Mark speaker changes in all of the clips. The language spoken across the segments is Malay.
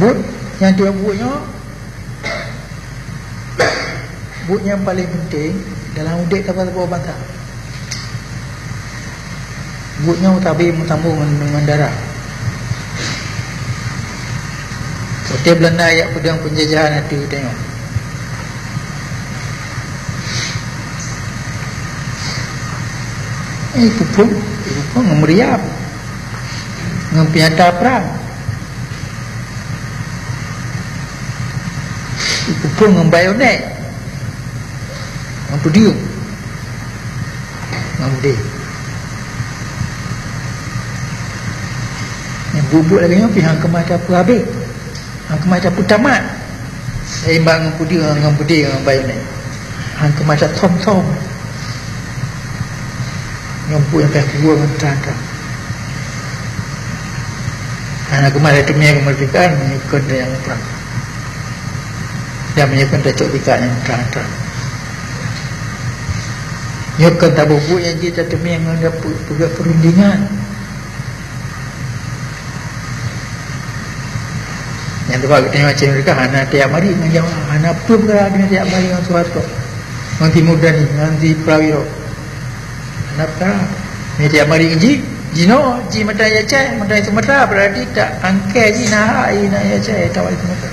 Speaker 1: But yang tu but yang paling penting dalam udik apa-apa bantah. Butnya utabi mutambung dengan darah. Hotel Belanda ayat pedang penjajahan itu tengok. Pupung memeriam, mempiata perang. Pupung membayonet, mempudium, memudi. Yang bubuk lagi ni pihak kemata apa habis, kemata apa tamat. Seimbang mempudium, membayonet. Hang kemata tom-tom. Nyampu yang kedua mentara. Anak kemarin itu punya kemerdekaan menyukai yang perang. Dan menyukai Datuk Tikat yang mentara. Nyukai tak bubuk yang kita temui yang ada perundingan. Yang tu kalau kita macam mereka hana tiap hari menjawab hana apa berada dengan tiap hari dengan suatu. Nanti muda ni, nanti prawiro. Kenapa? Ni tiap hari ji mata ya cai, mata itu mata berarti tak angkai ji nah ai nak ya cai tawai itu mata.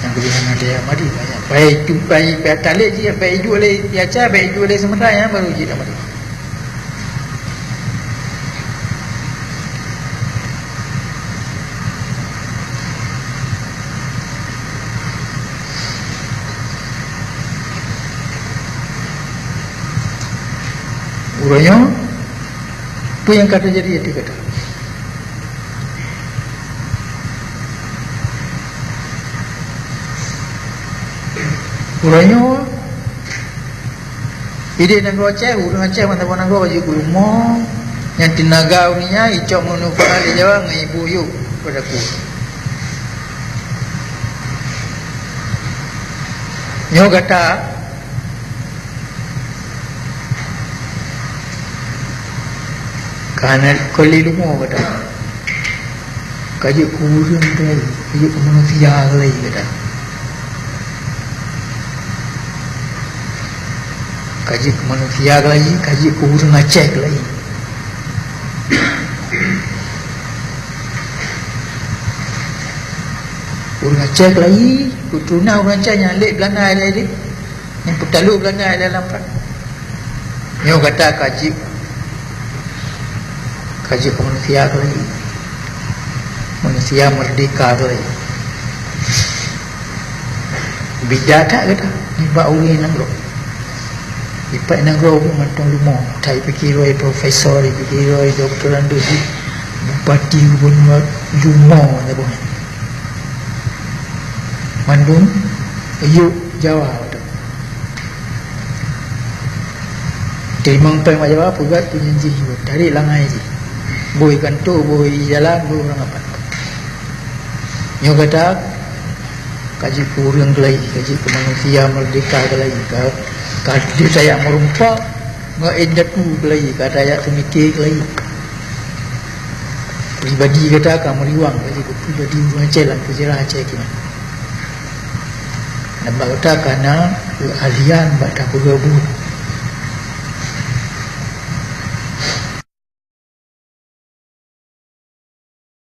Speaker 1: Yang boleh ada tiap hari banyak. Baik tu baik talik ji, baik jual le ya cai, baik jual le sementara yang baru ji tak mari. Urangnya apa yang kata jadi dia kata. Urangnya ide nang Aceh, urang Aceh mata nang baju kulmo yang tenaga uninya icok manufaa di Jawa ngai buyuk padaku. Nyo kata kerana kali lumo kata kaji kurang tadi kaji manusia lagi kata kaji manusia lagi kaji kurang Aceh lagi kurang Aceh lagi keturunan orang Aceh yang lek Belanda lagi yang petalu Belanda dalam perang dia kata kaji manusia lagi manusia merdeka lagi bida tak kata ni bak uri nanggro ipak nanggro pun matang lumo tai fikir roi profesor fikir roi doktor andusi bupati pun lumo tak boleh mandum ayuk Jawa tu Timang peng Jawa pugat tu janji dari langai je boy kantor, boy jalan, boy orang apa. Nyo kata kaji kurang lagi, kaji kemanusia merdeka lagi. Kaji saya merumpak, ngedatu lagi, kata saya temikir lagi. Pribadi kata kamu riwang, kaji pribadi orang Aceh lah, kejarah Aceh gimana. Nampak kata kerana keahlian, baca bergabung.